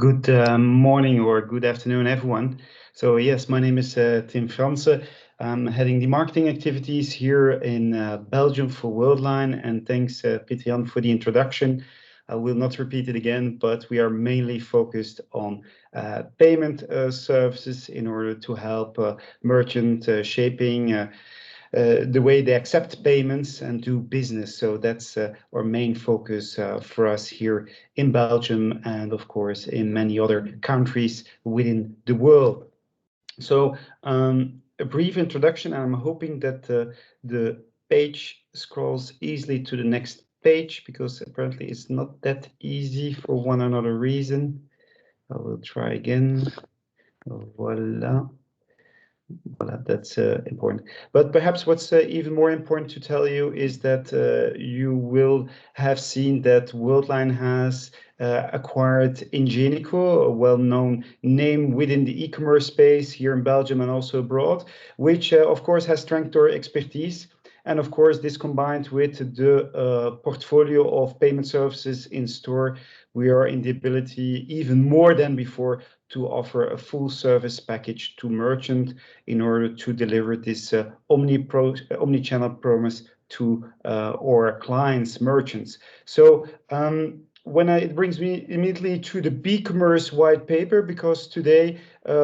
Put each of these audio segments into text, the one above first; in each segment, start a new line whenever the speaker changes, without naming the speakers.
Good morning or good afternoon, everyone. So yes, my name is Tim Fransen. I'm heading the marketing activities here in Belgium for Worldline, and thanks Pieter-Jan for the introduction. I will not repeat it again, but we are mainly focused on payment services in order to help merchant shaping the way they accept payments and do business. So that's our main focus for us here in Belgium and, of course, in many other countries within the world. So a brief introduction, and I'm hoping that the page scrolls easily to the next page, because apparently it's not that easy for one or another reason. I will try again. Voila. Well, that's important. But perhaps what's even more important to tell you is that you will have seen that Worldline has acquired Ingenico, a well-known name within the e-commerce space here in Belgium and also abroad, which of course has strengthened our expertise. And of course, this combined with the portfolio of payment services in store, we are in the ability, even more than before, to offer a full service package to merchant in order to deliver this omni-channel promise to our clients, merchants. So it brings me immediately to the BeCommerce white paper, because today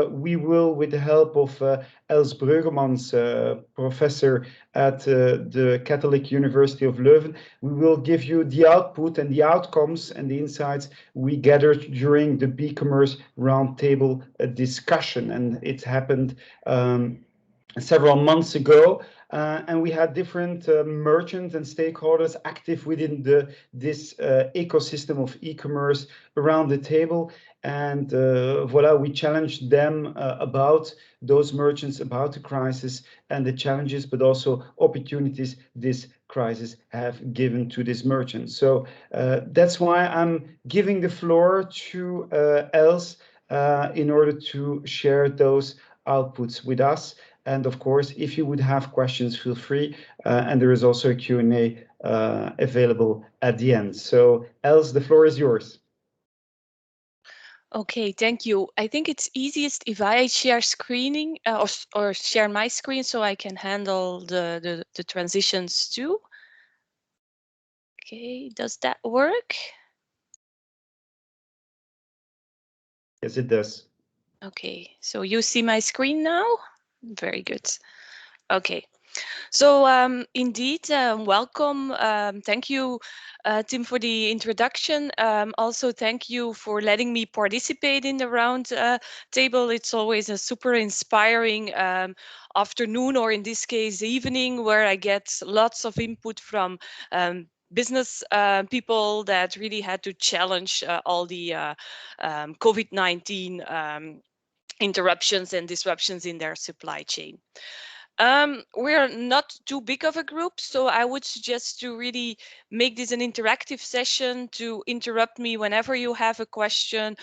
we will, with the help of Els Breugelmans, professor at the Catholic University of Leuven, we will give you the output and the outcomes and the insights we gathered during the BeCommerce Round Table discussion. And it happened several months ago. And we had different merchants and stakeholders active within this ecosystem of e-commerce around the table. And voila, we challenged them about those merchants, about the crisis and the challenges, but also opportunities this crisis have given to this merchant. So that's why I'm giving the floor to Els in order to share those outputs with us. And of course, if you would have questions, feel free. And there is also a Q&A available at the end. So Els, the floor is yours.
Okay, thank you. I think it's easiest if I share screening or share my screen so I can handle the transitions too. Okay, does that work?
Yes, it does.
Okay, so you see my screen now? Very good. Okay. So indeed, welcome. Thank you, Tim, for the introduction. Also, thank you for letting me participate in the round table. It's always a super inspiring afternoon, or in this case, evening, where I get lots of input from business people that really had to challenge all the COVID-19 interruptions and disruptions in their supply chain. We're not too big of a group, so I would suggest to really make this an interactive session, to interrupt me whenever you have a question,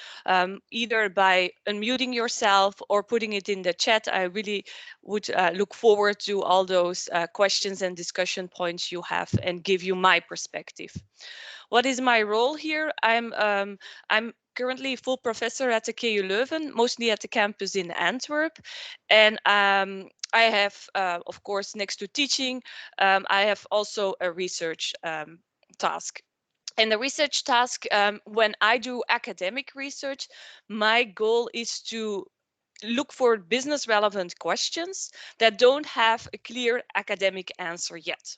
either by unmuting yourself or putting it in the chat. I really would look forward to all those questions and discussion points you have and give you my perspective. What is my role here? I'm currently a full professor at the KU Leuven, mostly at the campus in Antwerp. And I have, of course, next to teaching, I have also a research task. And the research task, when I do academic research, my goal is to look for business relevant questions that don't have a clear academic answer yet.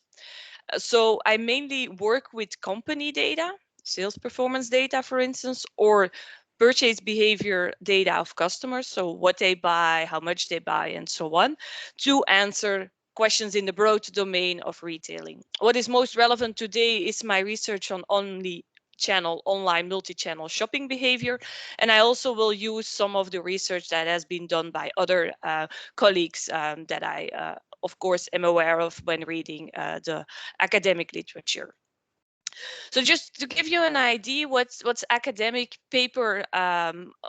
So I mainly work with company data, sales performance data, for instance, or purchase behavior data of customers, so what they buy, how much they buy, and so on, to answer questions in the broad domain of retailing. What is most relevant today is my research on omni-channel, online multi-channel shopping behavior, and I also will use some of the research that has been done by other colleagues that I of course, am aware of when reading the academic literature. So just to give you an idea, what's academic paper,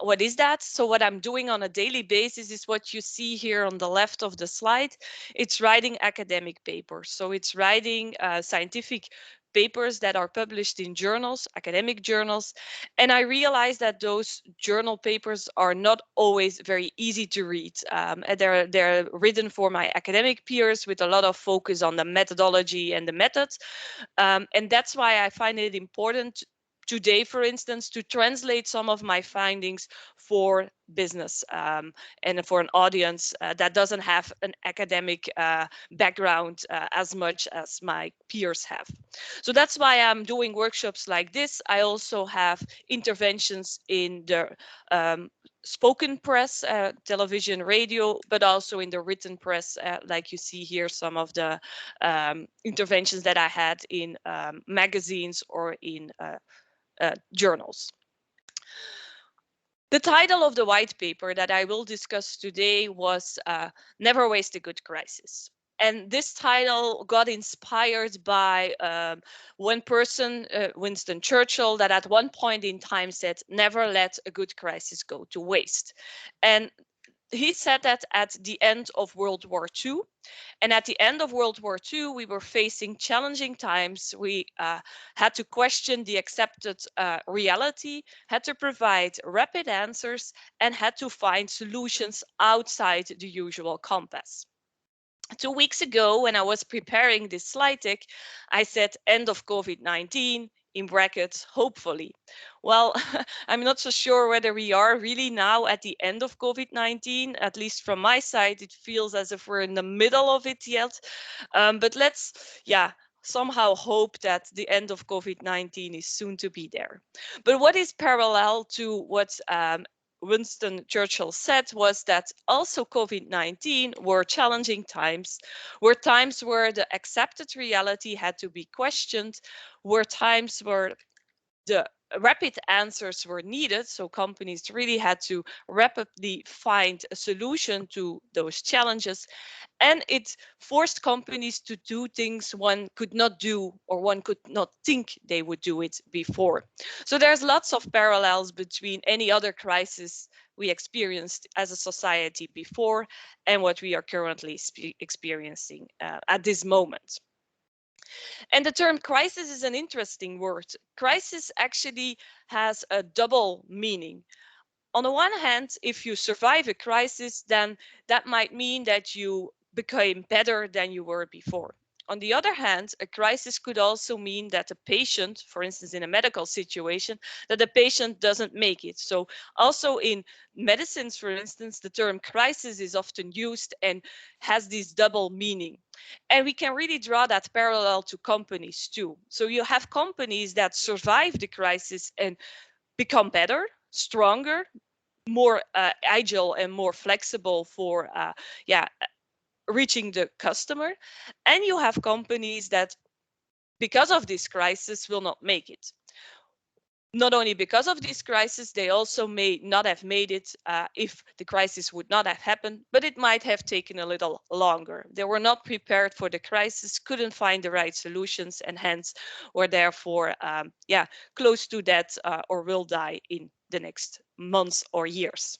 what is that? So what I'm doing on a daily basis is what you see here on the left of the slide. It's writing academic papers. So it's writing scientific papers that are published in journals, academic journals, and I realized that those journal papers are not always very easy to read. And they're written for my academic peers with a lot of focus on the methodology and the methods, and that's why I find it important today, for instance, to translate some of my findings for business and for an audience that doesn't have an academic background as much as my peers have. So that's why I'm doing workshops like this. I also have interventions in the spoken press, television, radio, but also in the written press, like you see here, some of the interventions that I had in magazines or in journals. The title of the white paper that I will discuss today was Never Waste a Good Crisis. And this title got inspired by one person, Winston Churchill, that at one point in time said, never let a good crisis go to waste. And he said that at the end of World War II. And at the end of World War II, we were facing challenging times. We had to question the accepted reality, had to provide rapid answers, and had to find solutions outside the usual compass. 2 weeks ago, when I was preparing this slide deck, I said end of COVID-19, in brackets, hopefully. Well, I'm not so sure whether we are really now at the end of COVID-19. At least from my side, it feels as if we're in the middle of it yet. But let's, somehow hope that the end of COVID-19 is soon to be there. But what is parallel to what Winston Churchill said was that also COVID-19 were challenging times, were times where the accepted reality had to be questioned, were times where the rapid answers were needed. So companies really had to rapidly find a solution to those challenges. And it forced companies to do things one could not do or one could not think they would do it before. So there's lots of parallels between any other crisis we experienced as a society before and what we are currently experiencing at this moment. And the term crisis is an interesting word. Crisis actually has a double meaning. On the one hand, if you survive a crisis, then that might mean that you became better than you were before. On the other hand, a crisis could also mean that a patient, for instance, in a medical situation, that the patient doesn't make it. So also in medicines, for instance, the term crisis is often used and has this double meaning. And we can really draw that parallel to companies too. So you have companies that survive the crisis and become better, stronger, more agile and more flexible for reaching the customer. And you have companies that, because of this crisis, will not make it. Not only because of this crisis, they also may not have made it if the crisis would not have happened, but it might have taken a little longer. They were not prepared for the crisis, couldn't find the right solutions, and hence were therefore close to death or will die in the next months or years.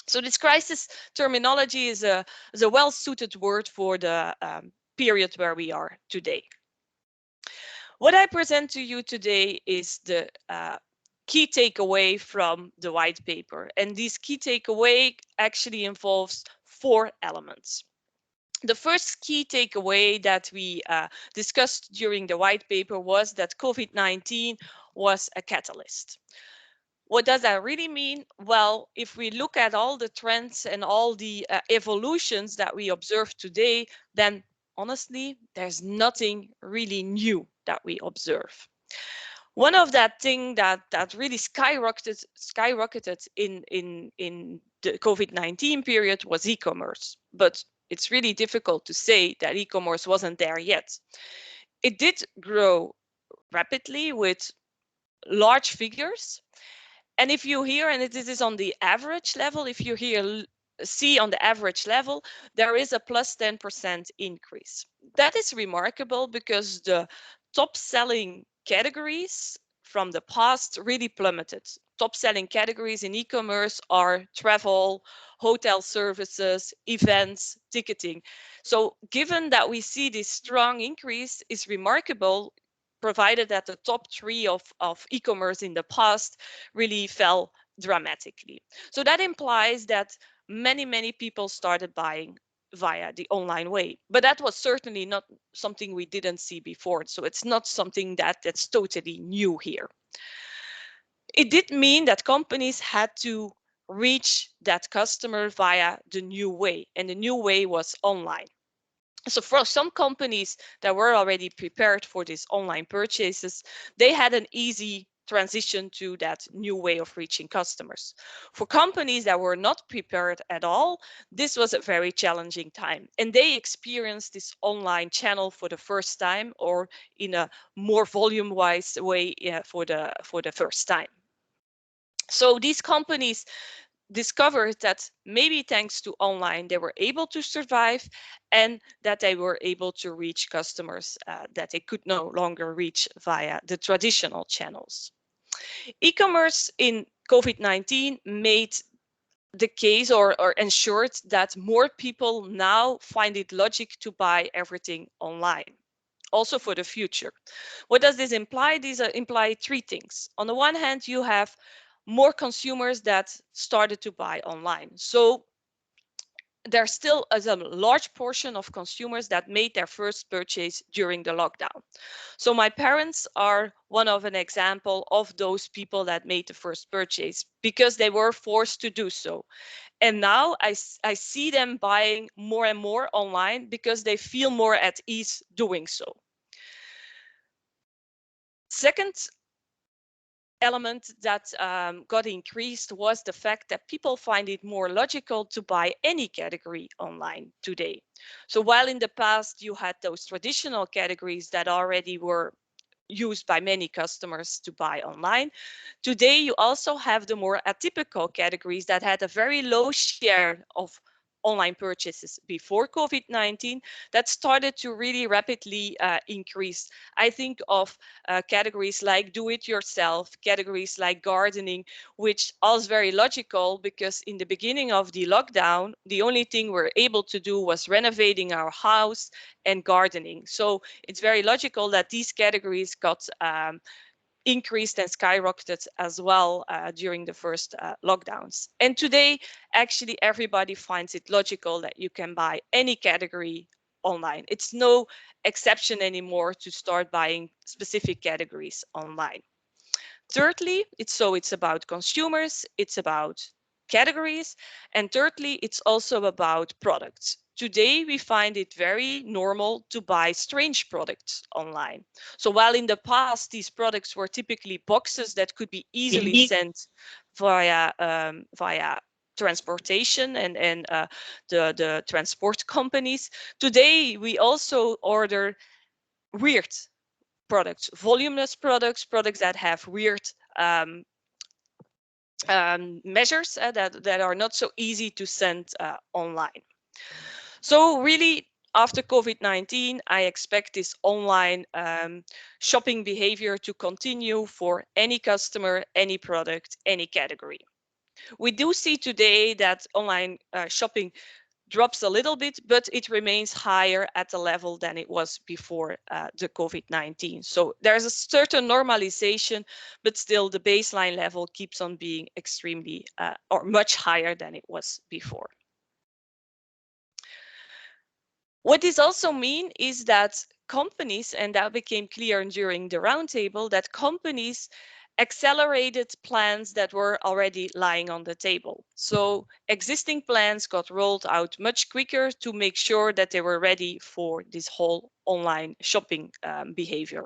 So this crisis terminology is a well-suited word for the period where we are today. What I present to you today is the key takeaway from the white paper. And this key takeaway actually involves 4 elements. The first key takeaway that we discussed during the white paper was that COVID-19 was a catalyst. What does that really mean? Well, if we look at all the trends and all the evolutions that we observe today, then honestly, there's nothing really new that we observe. One of that thing that really skyrocketed in the COVID-19 period was e-commerce, but it's really difficult to say that e-commerce wasn't there yet. It did grow rapidly with large figures. And if you hear, and this is on the average level, if you see on the average level, there is a plus 10% increase. That is remarkable because the top selling categories from the past really plummeted. Top selling categories in e-commerce are travel, hotel services, events, ticketing. So given that we see this strong increase is remarkable, provided that the top 3 of e-commerce in the past really fell dramatically. So that implies that many people started buying via the online way, but that was certainly not something we didn't see before. So it's not something that's totally new here. It did mean that companies had to reach that customer via the new way, and the new way was online. So for some companies that were already prepared for these online purchases, they had an easy transition to that new way of reaching customers. For companies that were not prepared at all, this was a very challenging time, and they experienced this online channel for the first time, or in a more volume-wise way, for the first time. So these companies discovered that maybe thanks to online, they were able to survive, and that they were able to reach customers that they could no longer reach via the traditional channels. E-commerce in COVID-19 made the case, or ensured that more people now find it logic to buy everything online, also for the future. What does this imply? These imply 3 things. On the one hand, you have more consumers that started to buy online. So there still is a large portion of consumers that made their first purchase during the lockdown. So my parents are one of an example of those people that made the first purchase because they were forced to do so. And now I see them buying more and more online because they feel more at ease doing so. Second element that got increased was the fact that people find it more logical to buy any category online today. So while in the past you had those traditional categories that already were used by many customers to buy online, today you also have the more atypical categories that had a very low share of online purchases before COVID-19 that started to really rapidly increase. I think of categories like do-it-yourself, categories like gardening, which is very logical because in the beginning of the lockdown, the only thing we're able to do was renovating our house and gardening. So it's very logical that these categories got increased and skyrocketed as well during the first lockdowns. And today, actually, everybody finds it logical that you can buy any category online. It's no exception anymore to start buying specific categories online. Thirdly, it's about consumers, it's about categories, and thirdly, it's also about products. Today, we find it very normal to buy strange products online. So while in the past, these products were typically boxes that could be easily sent via transportation and the transport companies, today we also order weird products, voluminous products, products that have weird measures that are not so easy to send online. So really, after COVID-19, I expect this online shopping behavior to continue for any customer, any product, any category. We do see today that online shopping drops a little bit, but it remains higher at the level than it was before the COVID-19. So there's a certain normalization, but still the baseline level keeps on being extremely or much higher than it was before. What this also means is that companies, and that became clear during the roundtable, that companies accelerated plans that were already lying on the table. So existing plans got rolled out much quicker to make sure that they were ready for this whole online shopping behavior.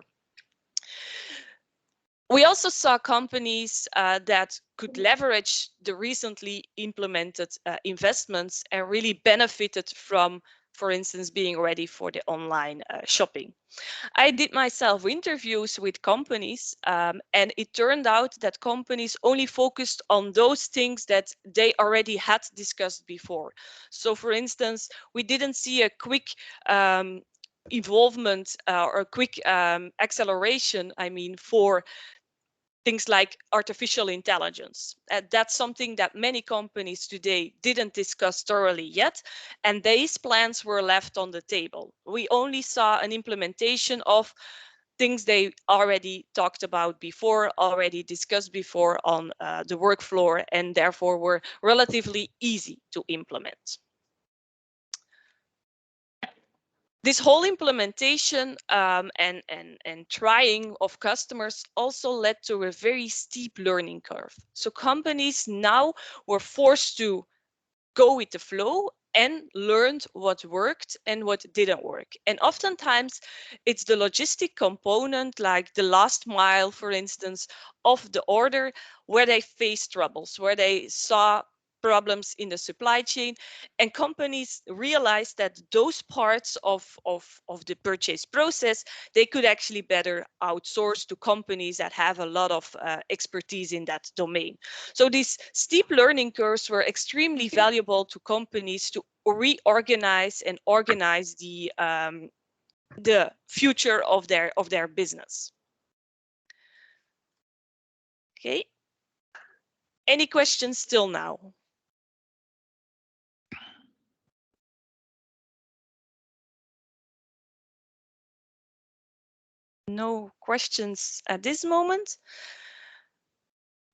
We also saw companies that could leverage the recently implemented investments and really benefited from, for instance, being ready for the online shopping. I did myself interviews with companies, and it turned out that companies only focused on those things that they already had discussed before. So, for instance, we didn't see a quick involvement or a quick acceleration, for things like artificial intelligence. That's something that many companies today didn't discuss thoroughly yet, and these plans were left on the table. We only saw an implementation of things they already talked about before, already discussed before on the work floor, and therefore were relatively easy to implement. This whole implementation and trying of customers also led to a very steep learning curve. So companies now were forced to go with the flow and learned what worked and what didn't work. And oftentimes it's the logistic component, like the last mile, for instance, of the order, where they faced troubles, where they saw problems in the supply chain, and companies realized that those parts of the purchase process they could actually better outsource to companies that have a lot of expertise in that domain. So these steep learning curves were extremely valuable to companies to reorganize and organize the future of their business. Okay. Any questions still now? No questions at this moment.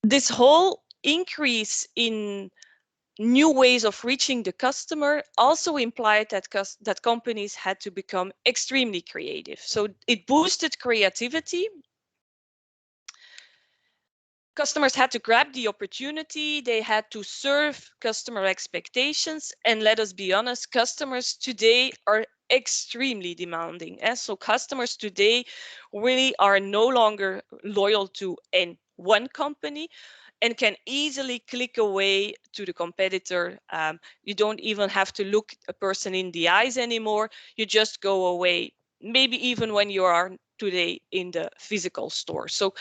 This whole increase in new ways of reaching the customer also implied that companies had to become extremely creative. So it boosted creativity. Customers had to grab the opportunity, they had to serve customer expectations, and let us be honest, customers today are extremely demanding. So customers today really are no longer loyal to one company and can easily click away to the competitor. You don't even have to look a person in the eyes anymore. You just go away, maybe even when you are today in the physical store. So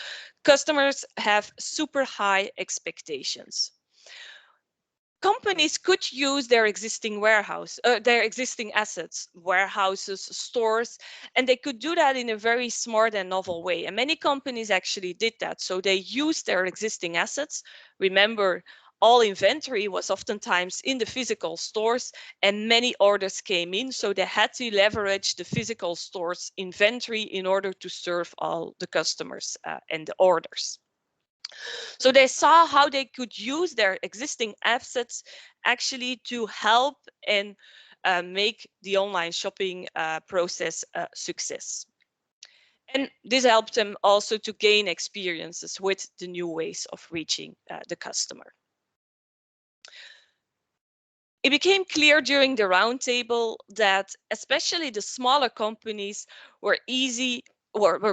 customers have super high expectations. Companies could use their existing their existing assets, warehouses, stores, and they could do that in a very smart and novel way. And many companies actually did that. So they used their existing assets. Remember, all inventory was oftentimes in the physical stores and many orders came in. So they had to leverage the physical stores inventory in order to serve all the customers and the orders. So they saw how they could use their existing assets actually to help and make the online shopping process a success. And this helped them also to gain experiences with the new ways of reaching the customer. It became clear during the roundtable that especially the smaller companies were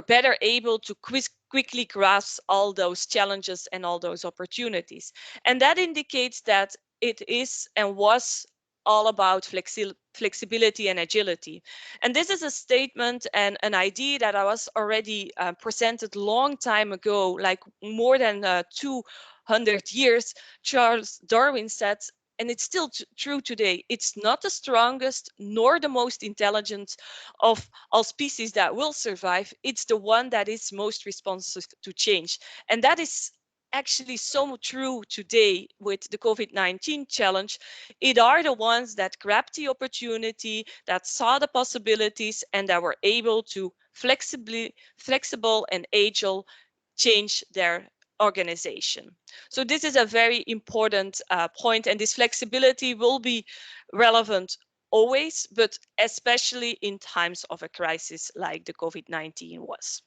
better able to quickly grasp all those challenges and all those opportunities. And that indicates that it is and was all about flexibility and agility. And this is a statement and an idea that I was already presented long time ago, like more than 200 years. Charles Darwin said, and it's still true today, it's not the strongest nor the most intelligent of all species that will survive. It's the one that is most responsive to change. And that is actually so true today with the COVID-19 challenge. It are the ones that grabbed the opportunity, that saw the possibilities, and that were able to flexible and agile change their organization. So this is a very important point, and this flexibility will be relevant always, but especially in times of a crisis like the COVID-19 was.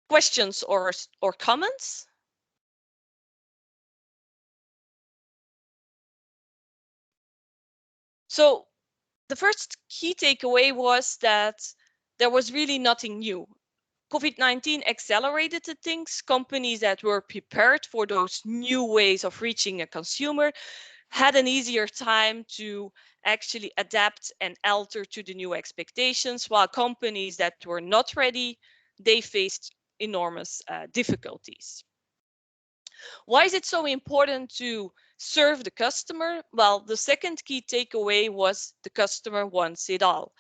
Questions or comments? So the first key takeaway was that there was really nothing new. COVID-19 accelerated the things. Companies that were prepared for those new ways of reaching a consumer had an easier time to actually adapt and alter to the new expectations, while companies that were not ready, they faced enormous difficulties. Why is it so important to serve the customer? Well, the second key takeaway was the customer wants it all.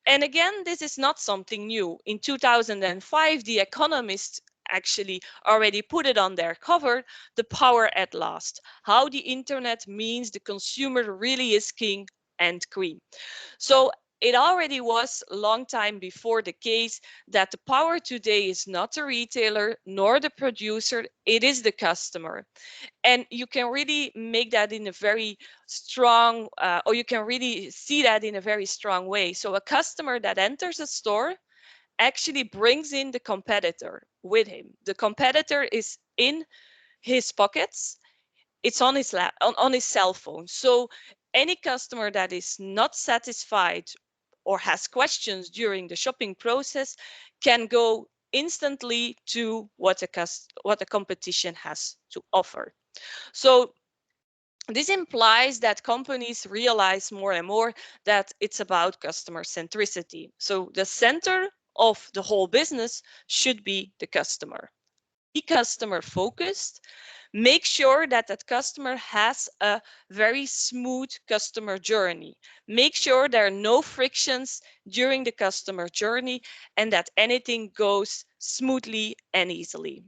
And again, this is not something new. In 2005, The Economist actually already put it on their cover, the power at last, how the internet means the consumer really is king and queen. So it already was a long time before the case that the power today is not the retailer nor the producer, it is the customer. And you can really make that in a very strong, or you can really see that in a very strong way. So a customer that enters a store actually brings in the competitor with him. The competitor is in his pockets, it's on his on his cell phone. So any customer that is not satisfied or has questions during the shopping process can go instantly to what the competition has to offer. So this implies that companies realize more and more that it's about customer centricity. So the center of the whole business should be the customer. Be customer focused. Make sure that that customer has a very smooth customer journey. Make sure there are no frictions during the customer journey and that anything goes smoothly and easily.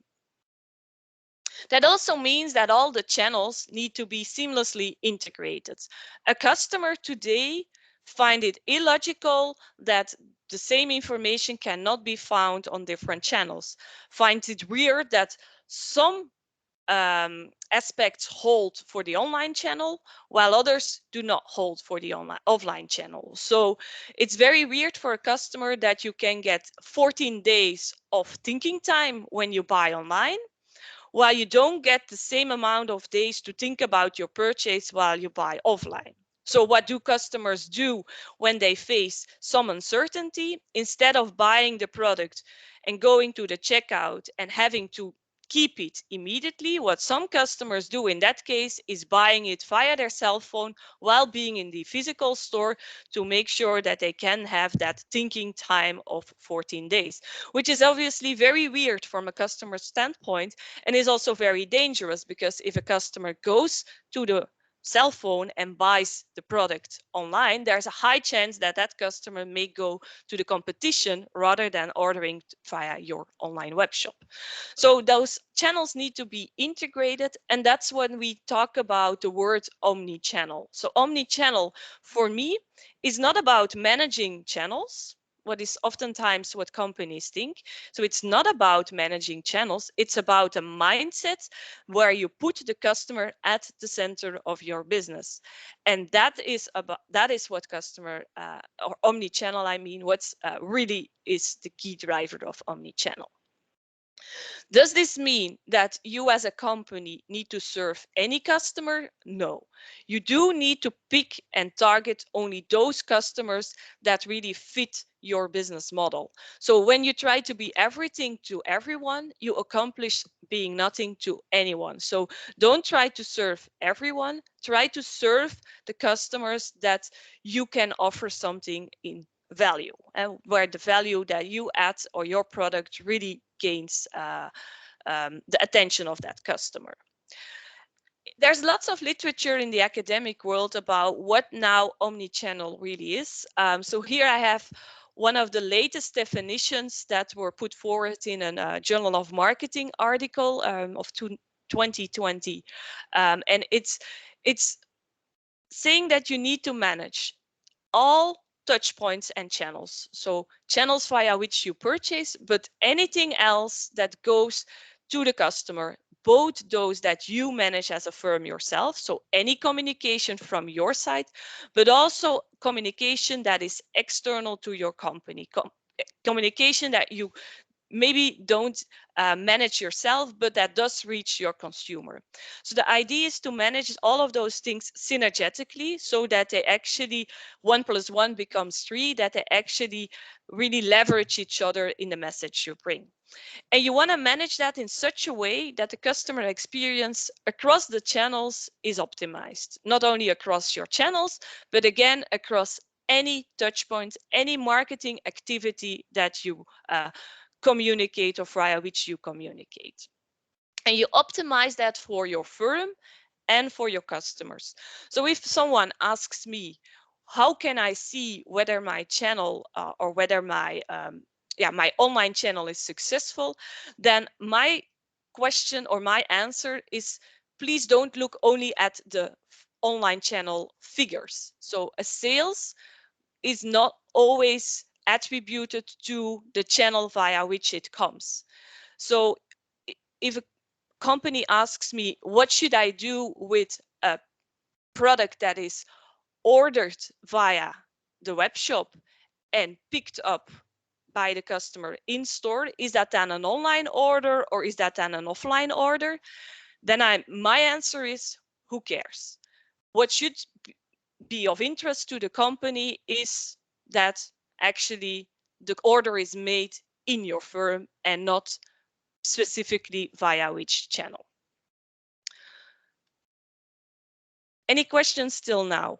That also means that all the channels need to be seamlessly integrated. A customer today finds it illogical that the same information cannot be found on different channels. Finds it weird that some aspects hold for the online channel while others do not hold for the offline channel. So it's very weird for a customer that you can get 14 days of thinking time when you buy online, while you don't get the same amount of days to think about your purchase while you buy offline. So what do customers do when they face some uncertainty? Instead of buying the product and going to the checkout and having to keep it immediately, what some customers do in that case is buying it via their cell phone while being in the physical store to make sure that they can have that thinking time of 14 days, which is obviously very weird from a customer standpoint and is also very dangerous, because if a customer goes to the cell phone and buys the product online, there's a high chance that that customer may go to the competition rather than ordering via your online web shop. So those channels need to be integrated, and that's when we talk about the word omni-channel. So omni-channel for me is not about managing channels, what is oftentimes what companies think. So it's not about managing channels, it's about a mindset where you put the customer at the center of your business. And that is what customer or omni-channel, I mean, what's really is the key driver of omni-channel. Does this mean that you as a company need to serve any customer? No. You do need to pick and target only those customers that really fit your business model. So when you try to be everything to everyone, you accomplish being nothing to anyone. So don't try to serve everyone. Try to serve the customers that you can offer something in value, and where the value that you add or your product really gains the attention of that customer. There's lots of literature in the academic world about what now omni-channel really is. So here I have one of the latest definitions that were put forward in a Journal of Marketing article of 2020, and it's saying that you need to manage all touch points and channels. So channels via which you purchase, but anything else that goes to the customer, both those that you manage as a firm yourself, so any communication from your side, but also communication that is external to your company, communication that you maybe don't manage yourself, but that does reach your consumer. So the idea is to manage all of those things synergetically, so that they actually 1 + 1 becomes 3, that they actually really leverage each other in the message you bring. And you want to manage that in such a way that the customer experience across the channels is optimized, not only across your channels, but again, across any touch point, any marketing activity that you communicate or via which you communicate. And you optimize that for your firm and for your customers. So if someone asks me, how can I see whether my channel or whether my my online channel is successful, then my question or my answer is, please don't look only at the online channel figures. So a sales is not always attributed to the channel via which it comes. So if a company asks me, what should I do with a product that is ordered via the web shop and picked up by the customer in store, is that then an online order or is that then an offline order? Then my answer is, who cares? What should be of interest to the company is that actually the order is made in your firm and not specifically via which channel. Any questions till now?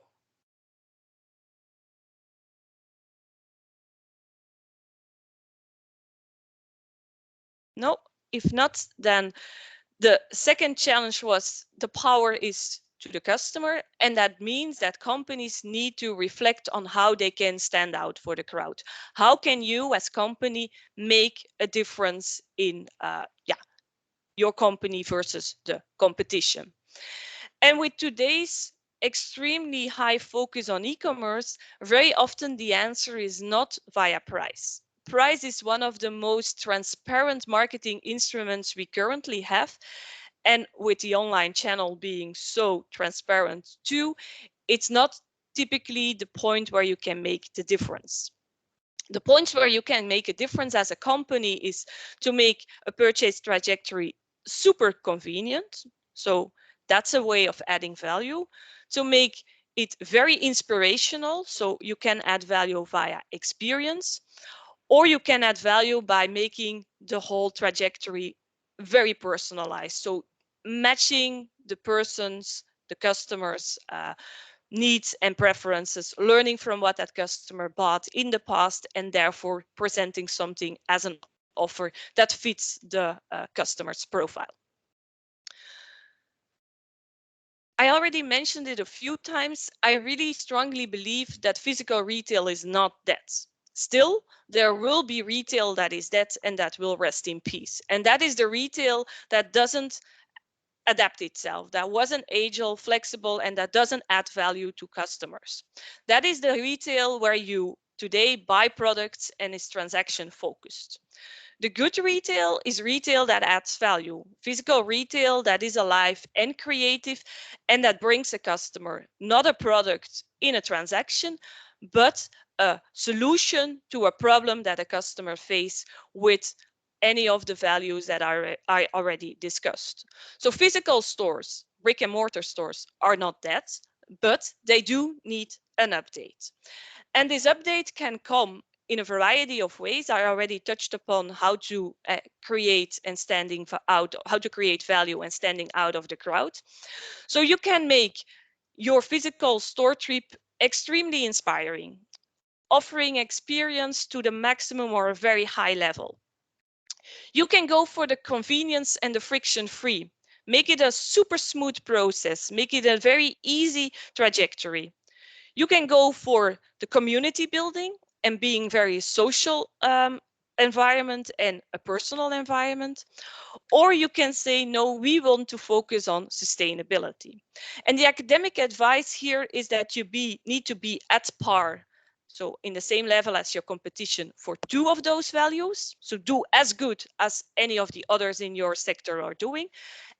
No? If not, then the second challenge was the power is to the customer, and that means that companies need to reflect on how they can stand out for the crowd. How can you as company make a difference in your company versus the competition? And with today's extremely high focus on e-commerce, very often the answer is not via price. Price is one of the most transparent marketing instruments we currently have. And with the online channel being so transparent too, it's not typically the point where you can make the difference. The points where you can make a difference as a company is to make a purchase trajectory super convenient. So that's a way of adding value. To make it very inspirational, so you can add value via experience, or you can add value by making the whole trajectory very personalized. So matching the customer's needs and preferences, learning from what that customer bought in the past, and therefore presenting something as an offer that fits the customer's profile. I already mentioned it a few times. I really strongly believe that physical retail is not dead. Still, there will be retail that is dead and that will rest in peace. And that is the retail that doesn't adapt itself, that wasn't agile, flexible, and that doesn't add value to customers. That is the retail where you today buy products and is transaction focused. The good retail is retail that adds value, physical retail that is alive and creative and that brings a customer, not a product in a transaction, but a solution to a problem that a customer faces with any of the values that I already discussed. So physical stores, brick and mortar stores, are not dead, but they do need an update. And this update can come in a variety of ways. I already touched upon how to create value and standing out of the crowd. So you can make your physical store trip extremely inspiring, offering experience to the maximum or a very high level. You can go for the convenience and the friction-free. Make it a super smooth process. Make it a very easy trajectory. You can go for the community building and being very social environment and a personal environment. Or you can say, no, we want to focus on sustainability. And the academic advice here is that you need to be at par. So in the same level as your competition for two of those values. So do as good as any of the others in your sector are doing,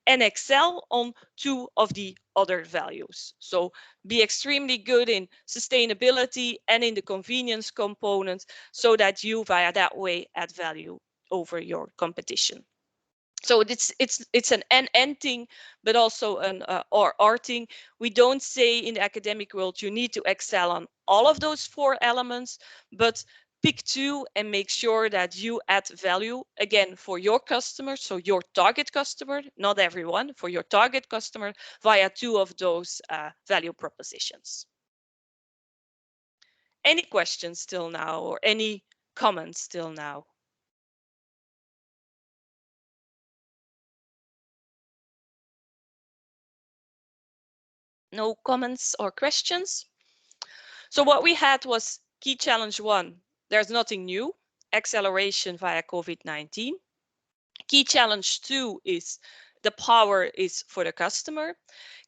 and excel on two of the other values. So be extremely good in sustainability and in the convenience component so that you via that way add value over your competition. So it's an and thing, but also an or thing. We don't say in the academic world you need to excel on all of those four elements, but pick two and make sure that you add value again for your customer, so your target customer, not everyone, for your target customer via two of those value propositions. Any questions till now or any comments till now? No comments or questions? So what we had was key challenge 1, there's nothing new, acceleration via COVID-19. Key challenge 2 is the power is for the customer.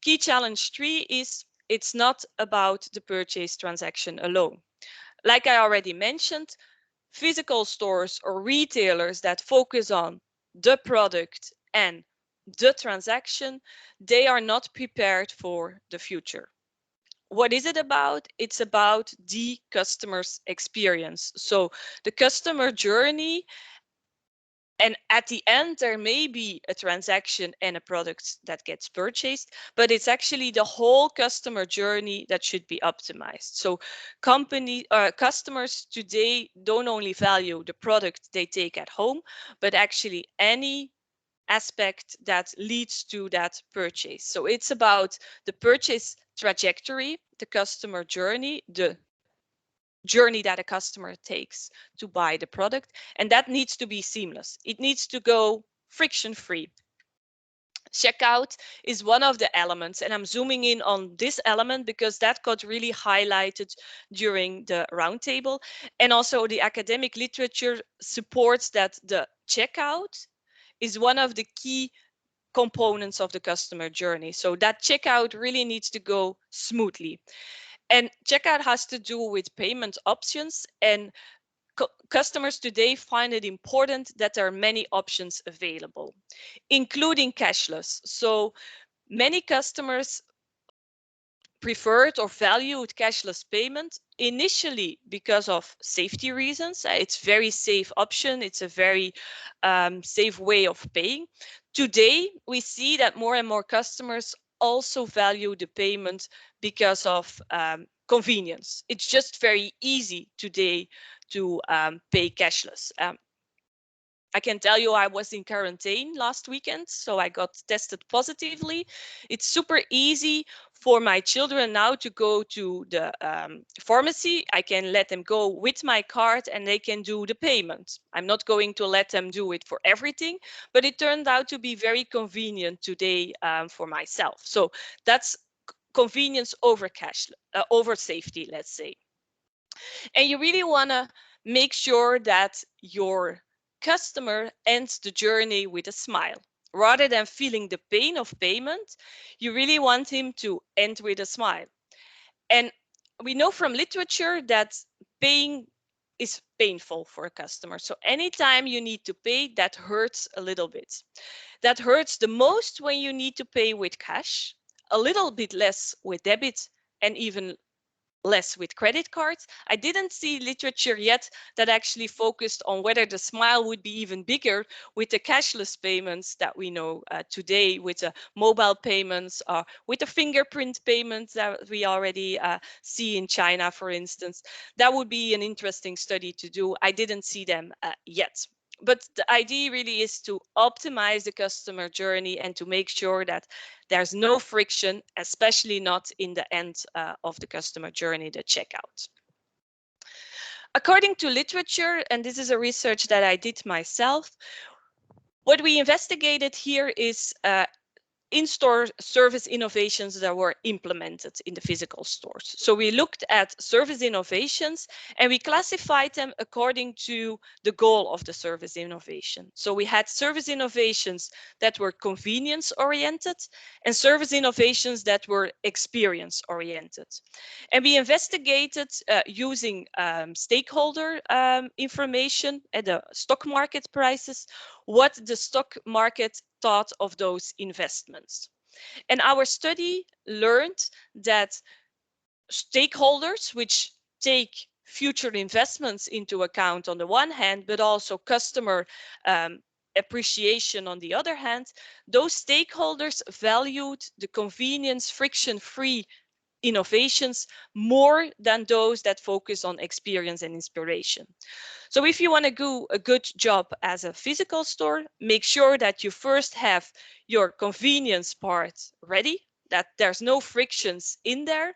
Key challenge 3 is it's not about the purchase transaction alone. Like I already mentioned, physical stores or retailers that focus on the product and the transaction, they are not prepared for the future. What is it about? It's about the customer's experience. So the customer journey, and at the end, there may be a transaction and a product that gets purchased, but it's actually the whole customer journey that should be optimized. So customers today don't only value the product they take at home, but actually any aspect that leads to that purchase. So it's about the purchase trajectory, the customer journey, the journey that a customer takes to buy the product, and that needs to be seamless. It needs to go friction free. Checkout is one of the elements, and I'm zooming in on this element because that got really highlighted during the roundtable, and also the academic literature supports that the checkout is one of the key components of the customer journey. So that checkout really needs to go smoothly. And checkout has to do with payment options, and customers today find it important that there are many options available, including cashless. So many customers preferred or valued cashless payment initially because of safety reasons. It's very safe option. It's a very safe way of paying. Today, we see that more and more customers also value the payment because of convenience. It's just very easy today to pay cashless. I can tell you I was in quarantine last weekend, so I got tested positively. It's super easy for my children now to go to the pharmacy. I can let them go with my card and they can do the payment. I'm not going to let them do it for everything, but it turned out to be very convenient today for myself. So that's convenience over cash, over safety, let's say. And you really want to make sure that your customer ends the journey with a smile. Rather than feeling the pain of payment, you really want him to end with a smile. And we know from literature that paying is painful for a customer. So anytime you need to pay, that hurts a little bit. That hurts the most when you need to pay with cash, a little bit less with debit, and even less with credit cards. I didn't see literature yet that actually focused on whether the smile would be even bigger with the cashless payments that we know today, with the mobile payments, or with the fingerprint payments that we already see in China, for instance. That would be an interesting study to do. I didn't see them yet. But the idea really is to optimize the customer journey and to make sure that there's no friction, especially not in the end of the customer journey, the checkout. According to literature, and this is a research that I did myself, what we investigated here is in-store service innovations that were implemented in the physical stores. So we looked at service innovations and we classified them according to the goal of the service innovation. So we had service innovations that were convenience oriented and service innovations that were experience oriented. And we investigated using stakeholder information at the stock market prices, what the stock market thought of those investments. And our study learned that stakeholders, which take future investments into account on the one hand, but also customer appreciation on the other hand, those stakeholders valued the convenience, friction-free innovations more than those that focus on experience and inspiration. So if you want to do a good job as a physical store, make sure that you first have your convenience part ready, that there's no frictions in there.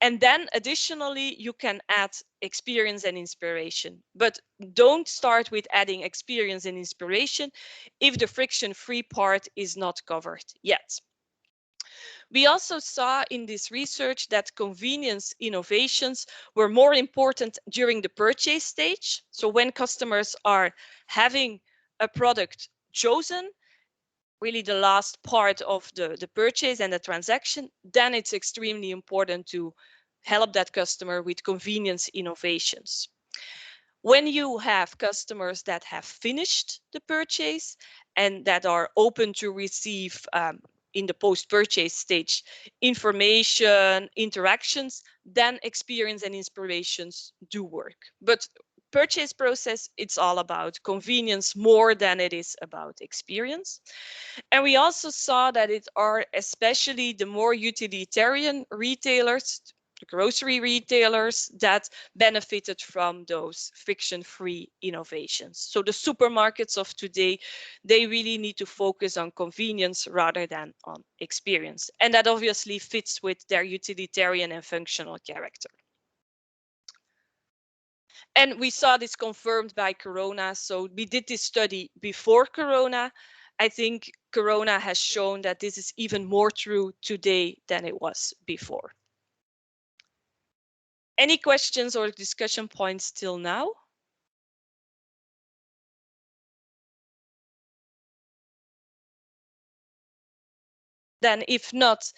And then additionally, you can add experience and inspiration. But don't start with adding experience and inspiration if the friction-free part is not covered yet. We also saw in this research that convenience innovations were more important during the purchase stage. So when customers are having a product chosen, really the last part of the purchase and the transaction, then it's extremely important to help that customer with convenience innovations. When you have customers that have finished the purchase and that are open to receive in the post-purchase stage information, interactions, then experience and inspirations do work. But purchase process, it's all about convenience more than it is about experience. And we also saw that it are especially the more utilitarian retailers, the grocery retailers, that benefited from those friction-free innovations. So the supermarkets of today, they really need to focus on convenience rather than on experience. And that obviously fits with their utilitarian and functional character. And we saw this confirmed by Corona. So we did this study before Corona. I think Corona has shown that this is even more true today than it was before. Any questions or discussion points till now? Then if not,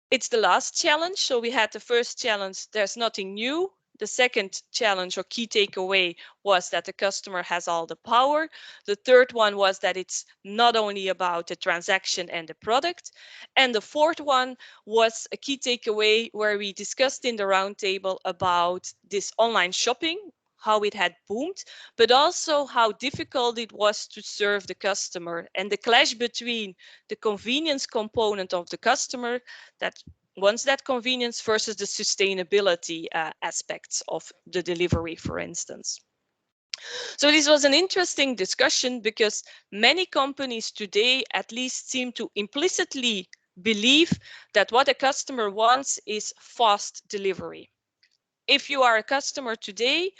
it's the last challenge. So we had the first challenge, there's nothing new. The second challenge or key takeaway was that the customer has all the power. The third one was that it's not only about the transaction and the product. And the fourth one was a key takeaway where we discussed in the roundtable about this online shopping, how it had boomed, but also how difficult it was to serve the customer and the clash between the convenience component of the customer that wants that convenience versus the sustainability aspects of the delivery, for instance. So this was an interesting discussion because many companies today at least seem to implicitly believe that what a customer wants is fast delivery. If you are a customer today,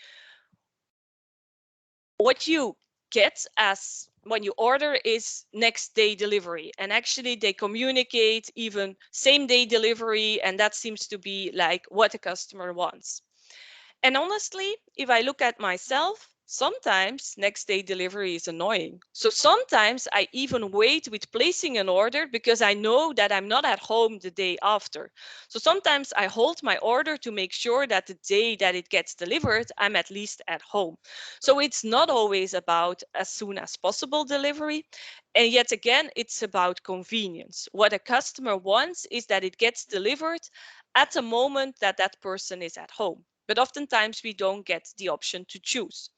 what you get as when you order is next day delivery, and actually they communicate even same day delivery, and that seems to be like what a customer wants. And honestly, if I look at myself, sometimes next day delivery is annoying. So sometimes I even wait with placing an order because I know that I'm not at home the day after. So sometimes I hold my order to make sure that the day that it gets delivered, I'm at least at home. So it's not always about as soon as possible delivery. And yet again, it's about convenience. What a customer wants is that it gets delivered at the moment that that person is at home. But oftentimes we don't get the option to choose.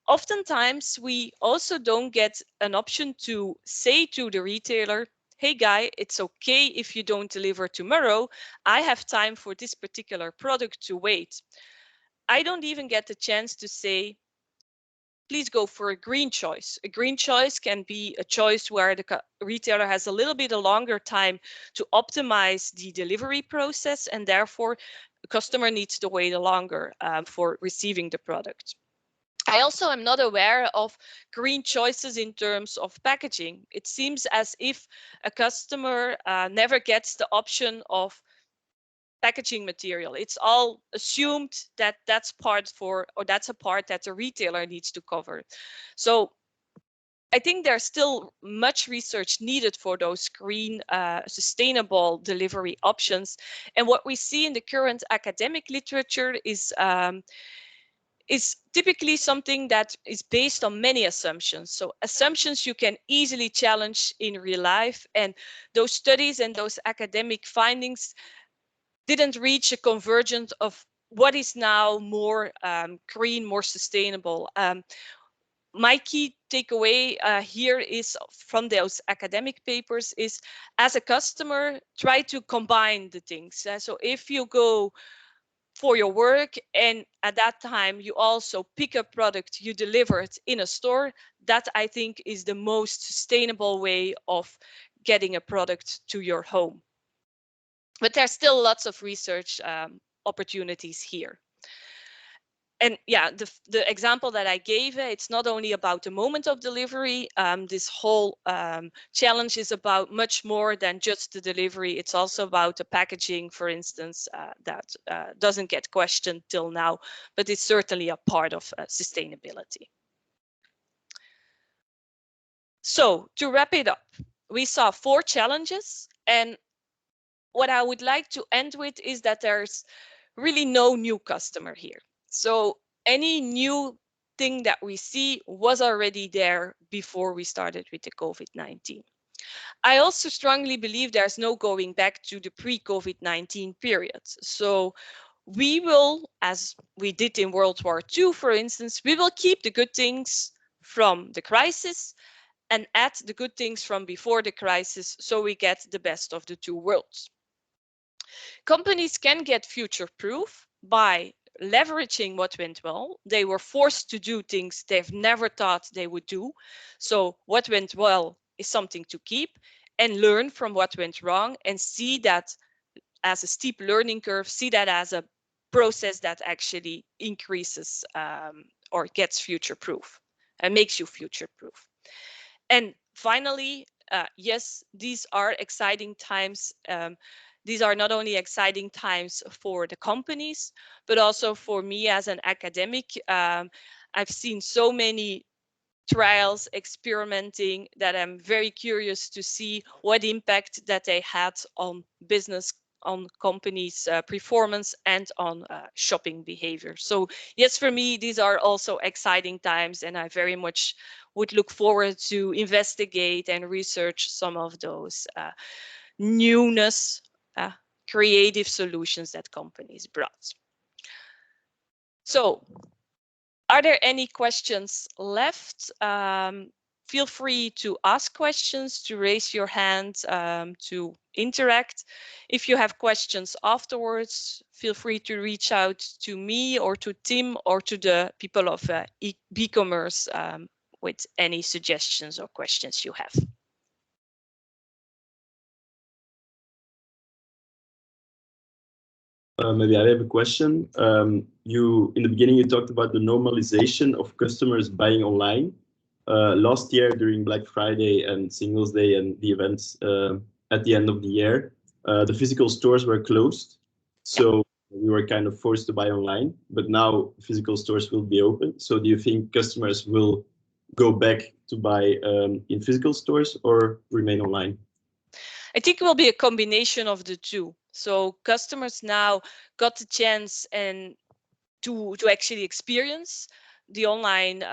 Oftentimes we also don't get an option to say to the retailer, hey guy, it's okay if you don't deliver tomorrow. I have time for this particular product to wait. I don't even get the chance to say, please go for a green choice. A green choice can be a choice where the retailer has a little bit a longer time to optimize the delivery process, and therefore the customer needs to wait longer for receiving the product. I also am not aware of green choices in terms of packaging. It seems as if a customer never gets the option of packaging material. It's all assumed that that's a part that the retailer needs to cover. So I think there's still much research needed for those green, sustainable delivery options. And what we see in the current academic literature is typically something that is based on many assumptions. So assumptions you can easily challenge in real life. And those studies and those academic findings didn't reach a convergence of what is now more green, more sustainable. My key takeaway here is from those academic papers is, as a customer, try to combine the things. So if you go for your work and at that time you also pick a product you delivered in a store, that I think is the most sustainable way of getting a product to your home. But there's still lots of research opportunities here. And yeah, the example that I gave, it's not only about the moment of delivery. This whole challenge is about much more than just the delivery. It's also about the packaging, for instance, that doesn't get questioned till now, but it's certainly a part of sustainability. So to wrap it up, we saw 4 challenges, and what I would like to end with is that there's really no new customer here. So any new thing that we see was already there before we started with the COVID-19. I also strongly believe there's no going back to the pre-COVID-19 period. So we will, as we did in World War II, for instance, we will keep the good things from the crisis and add the good things from before the crisis, so we get the best of the two worlds. Companies can get future-proof by leveraging what went well. They were forced to do things they've never thought they would do. So what went well is something to keep, and learn from what went wrong and see that as a steep learning curve, see that as a process that actually increases or gets future-proof and makes you future-proof. And finally, yes, these are exciting times. These are not only exciting times for the companies, but also for me as an academic. I've seen so many trials experimenting that I'm very curious to see what impact that they had on business, on companies' performance, and on shopping behavior. So yes, for me, these are also exciting times, and I very much would look forward to investigate and research some of those newness, creative solutions that companies brought. So are there any questions left? Feel free to ask questions, to raise your hand, to interact. If you have questions afterwards, feel free to reach out to me or to Tim or to the people of BeCommerce with any suggestions or questions you have.
Maybe I have a question. In the beginning, you talked about the normalization of customers buying online. Last year, during Black Friday and Singles Day and the events at the end of the year, the physical stores were closed. So we were kind of forced to buy online, but now physical stores will be open. So do you think customers will go back to buy in physical stores or remain online?
I think it will be a combination of the two. So customers now got the chance and to actually experience the online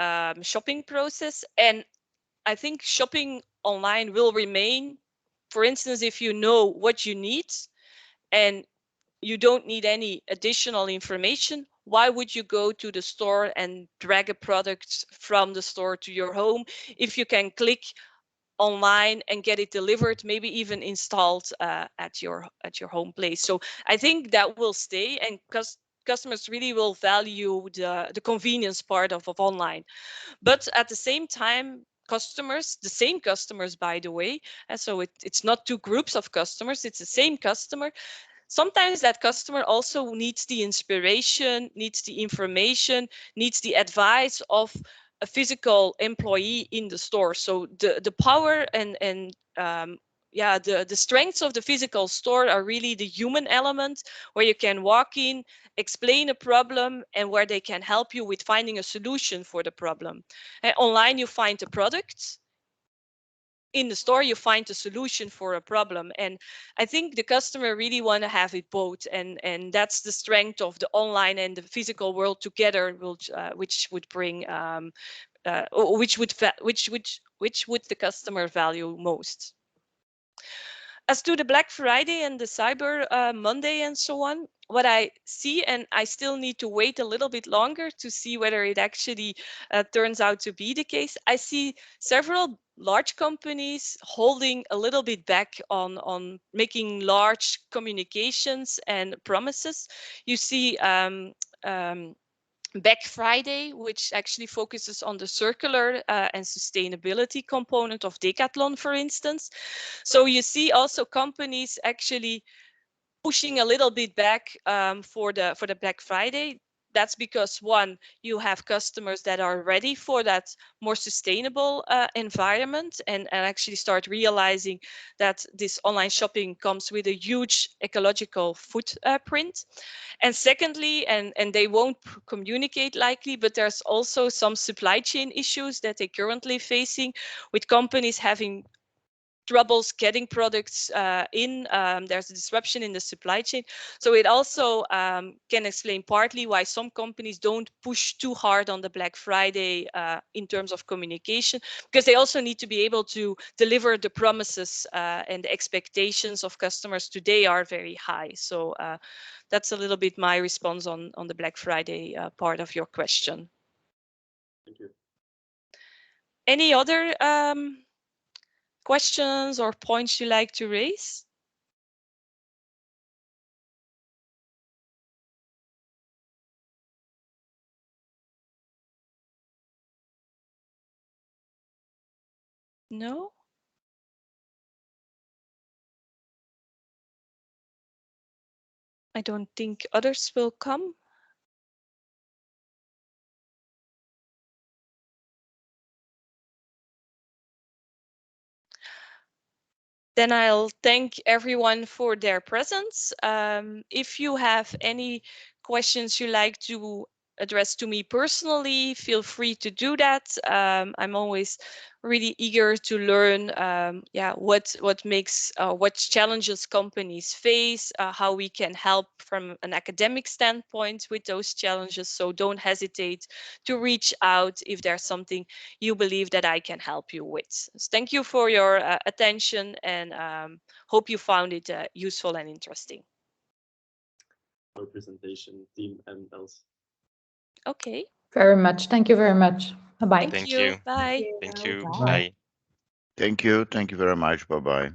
shopping process. And I think shopping online will remain. For instance, if you know what you need and you don't need any additional information, why would you go to the store and drag a product from the store to your home if you can click online and get it delivered, maybe even installed at your home place? So I think that will stay, and customers really will value the convenience part of online. But at the same time, customers, the same customers, by the way, and so it's not two groups of customers, it's the same customer. Sometimes that customer also needs the inspiration, needs the information, needs the advice of a physical employee in the store. So the power and the strengths of the physical store are really the human element, where you can walk in, explain a problem, and where they can help you with finding a solution for the problem. Online, you find a product. In the store, you find a solution for a problem. And I think the customer really want to have it both. And that's the strength of the online and the physical world together, which would bring, which would the customer value most. As to the Black Friday and the Cyber Monday and so on, what I see, and I still need to wait a little bit longer to see whether it actually turns out to be the case, I see several large companies holding a little bit back on making large communications and promises. You see Black Friday, which actually focuses on the circular and sustainability component of Decathlon, for instance. So you see also companies actually pushing a little bit back for the Black Friday. That's because, one, you have customers that are ready for that more sustainable environment and actually start realizing that this online shopping comes with a huge ecological footprint. And secondly, and they won't communicate likely, but there's also some supply chain issues that they're currently facing, with companies having troubles getting products in. There's a disruption in the supply chain. So it also can explain partly why some companies don't push too hard on the Black Friday in terms of communication, because they also need to be able to deliver the promises and the expectations of customers today are very high. So that's a little bit my response on the Black Friday part of your question.
Thank you.
Any other questions or points you like to raise? No? I don't think others will come. Then I'll thank everyone for their presence. If you have any questions you like to address to me personally, feel free to do that. I'm always really eager to learn what makes what challenges companies face, how we can help from an academic standpoint with those challenges. So don't hesitate to reach out if there's something you believe that I can help you with. So thank you for your attention, and hope you found it useful and interesting.
Our presentation, Tim and Els.
Okay.
Very much. Thank you very much. Bye-bye.
Thank you. Bye.
Thank you.
Bye.
Bye.
Thank you. Thank you very much. Bye-bye.